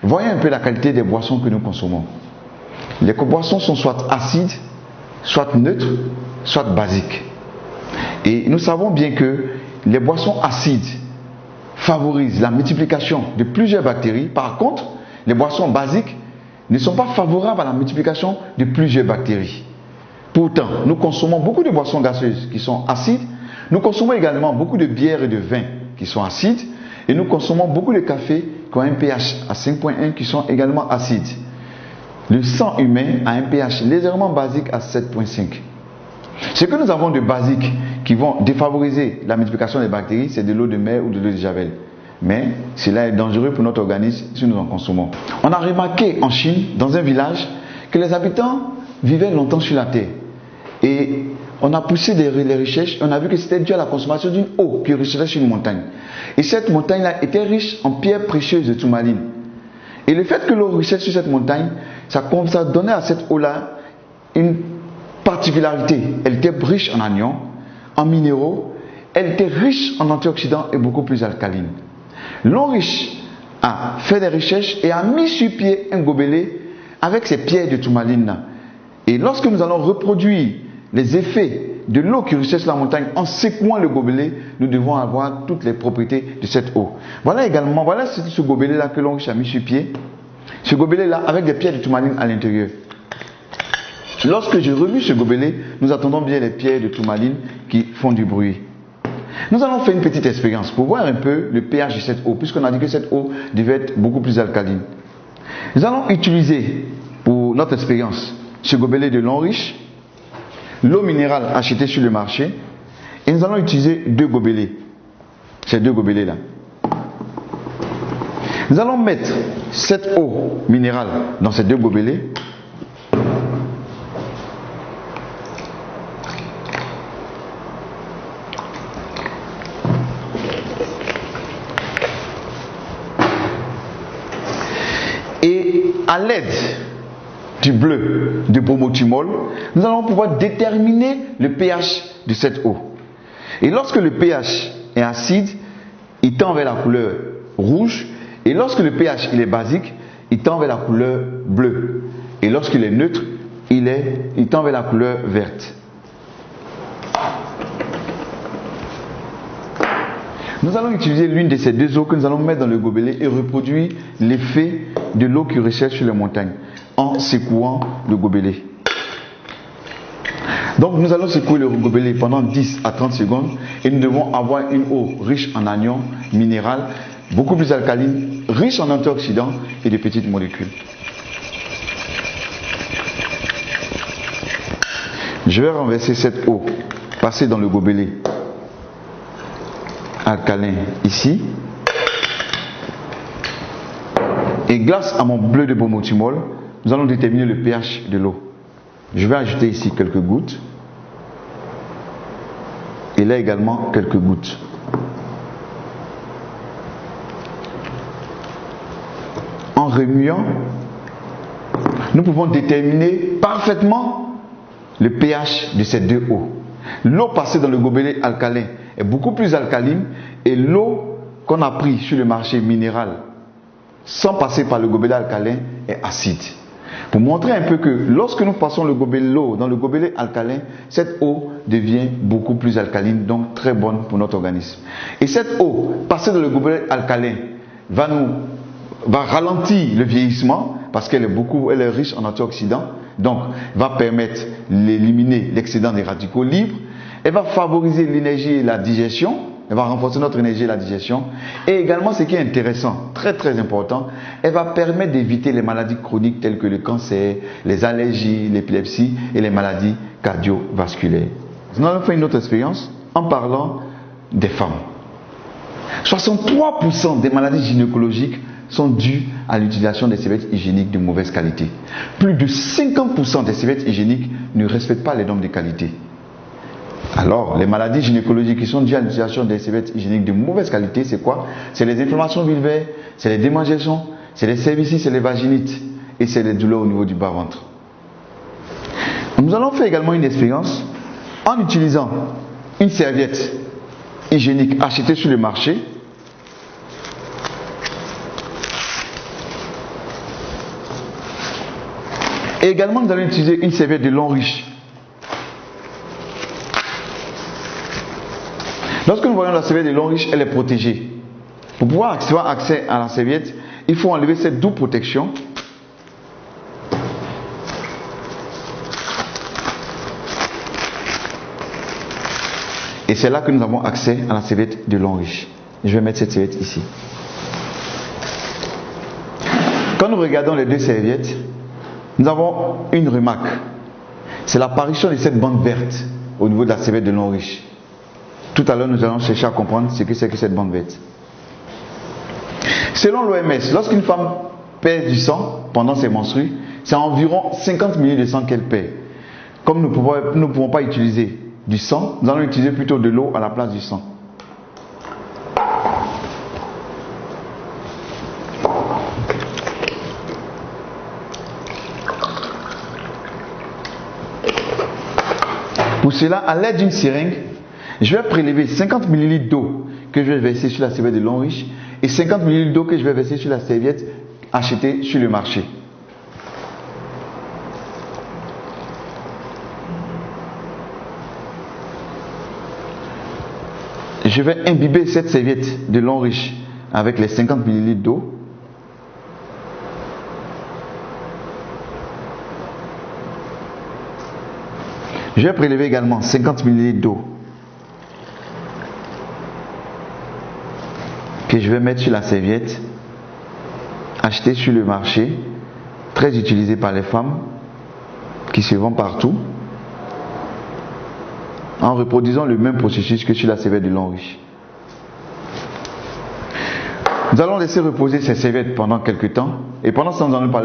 Voyons un peu la qualité des boissons que nous consommons. Les boissons sont soit acides, soit neutres, soit basiques. Et nous savons bien que les boissons acides favorisent la multiplication de plusieurs bactéries. Par contre, les boissons basiques ne sont pas favorables à la multiplication de plusieurs bactéries. Pourtant, nous consommons beaucoup de boissons gazeuses qui sont acides. Nous consommons également beaucoup de bières et de vins qui sont acides. Et nous consommons beaucoup de cafés qui ont un pH à 5.1 qui sont également acides. Le sang humain a un pH légèrement basique à 7.5. Ce que nous avons de basique qui vont défavoriser la multiplication des bactéries, c'est de l'eau de mer ou de l'eau de javel. Mais cela est dangereux pour notre organisme si nous en consommons. On a remarqué en Chine, dans un village, que les habitants vivaient longtemps sur la terre. Et on a poussé les recherches et on a vu que c'était dû à la consommation d'une eau qui ruisselait sur une montagne. Et cette montagne-là était riche en pierres précieuses de tourmaline. Et le fait que l'eau ruisselle sur cette montagne, ça donnait à cette eau-là une particularité. Elle était riche en anions, en minéraux, elle était riche en antioxydants et beaucoup plus alcaline. L'homme riche a fait des recherches et a mis sur pied un gobelet avec ces pierres de tourmaline. Et lorsque nous allons reproduire les effets de l'eau qui ruisselle sur la montagne en secouant le gobelet, nous devons avoir toutes les propriétés de cette eau. Voilà également, voilà ce gobelet-là que l'homme riche a mis sur pied. Ce gobelet-là avec des pierres de tourmaline à l'intérieur. Lorsque je remue ce gobelet, nous attendons bien les pierres de tourmaline qui font du bruit. Nous allons faire une petite expérience pour voir un peu le pH de cette eau, puisqu'on a dit que cette eau devait être beaucoup plus alcaline. Nous allons utiliser pour notre expérience ce gobelet de l'eau riche, l'eau minérale achetée sur le marché, et nous allons utiliser deux gobelets, ces deux gobelets-là. Nous allons mettre cette eau minérale dans ces deux gobelets. Et à l'aide du bleu de bromothymol, nous allons pouvoir déterminer le pH de cette eau. Et lorsque le pH est acide, il tend vers la couleur rouge. Et lorsque le pH il est basique, il tend vers la couleur bleue. Et lorsqu'il est neutre, il tend vers la couleur verte. Nous allons utiliser l'une de ces deux eaux que nous allons mettre dans le gobelet et reproduire l'effet de l'eau qui ruisselle sur les montagnes en secouant le gobelet. Donc nous allons secouer le gobelet pendant 10 à 30 secondes et nous devons avoir une eau riche en anions minérales, beaucoup plus alcaline, riche en antioxydants et de petites molécules. Je vais renverser cette eau, passer dans le gobelet alcalin ici. Et grâce à mon bleu de bromothymol, nous allons déterminer le pH de l'eau. Je vais ajouter ici quelques gouttes. Et là également quelques gouttes. En remuant, nous pouvons déterminer parfaitement le pH de ces deux eaux. L'eau passée dans le gobelet alcalin est beaucoup plus alcaline et l'eau qu'on a prise sur le marché minéral sans passer par le gobelet alcalin est acide. Pour montrer un peu que lorsque nous passons l'eau dans le gobelet alcalin, cette eau devient beaucoup plus alcaline, donc très bonne pour notre organisme. Et cette eau passée dans le gobelet alcalin va ralentir le vieillissement parce qu'elle est riche en antioxydants, donc va permettre d'éliminer l'excédent des radicaux libres. Elle va favoriser l'énergie et la digestion. Elle va renforcer notre énergie et la digestion. Et également, ce qui est intéressant, très très important, elle va permettre d'éviter les maladies chroniques telles que le cancer, les allergies, l'épilepsie et les maladies cardiovasculaires. Nous allons faire une autre expérience en parlant des femmes. 63% des maladies gynécologiques sont dues à l'utilisation des serviettes hygiéniques de mauvaise qualité. Plus de 50% des serviettes hygiéniques ne respectent pas les normes de qualité. Alors, les maladies gynécologiques qui sont dues à l'utilisation des serviettes hygiéniques de mauvaise qualité, c'est quoi? C'est les inflammations vulvaires, c'est les démangeaisons, c'est les cervicites, c'est les vaginites et c'est les douleurs au niveau du bas-ventre. Nous allons faire également une expérience en utilisant une serviette hygiénique achetée sur le marché. Et également, nous allons utiliser une serviette de lin riche. Lorsque nous voyons la serviette de lin riche, elle est protégée. Pour pouvoir avoir accès à la serviette, il faut enlever cette double protection. Et c'est là que nous avons accès à la serviette de lin riche. Je vais mettre cette serviette ici. Quand nous regardons les deux serviettes, nous avons une remarque. C'est l'apparition de cette bande verte au niveau de la serviette de lin riche. Tout à l'heure, nous allons chercher à comprendre ce que c'est que cette bande verte. Selon l'OMS, lorsqu'une femme perd du sang pendant ses menstrues, c'est environ 50 ml de sang qu'elle perd. Comme nous ne pouvons pas utiliser du sang, nous allons utiliser plutôt de l'eau à la place du sang. Pour cela, à l'aide d'une seringue, je vais prélever 50 ml d'eau que je vais verser sur la serviette de lin riche et 50 ml d'eau que je vais verser sur la serviette achetée sur le marché. Je vais imbiber cette serviette de lin riche avec les 50 ml d'eau. Je vais prélever également 50 ml d'eau que je vais mettre sur la serviette achetée sur le marché, très utilisée par les femmes qui se vend partout, en reproduisant le même processus que sur la serviette de lin riche. Nous allons laisser reposer ces serviettes pendant quelques temps et pendant ce temps nous allons parler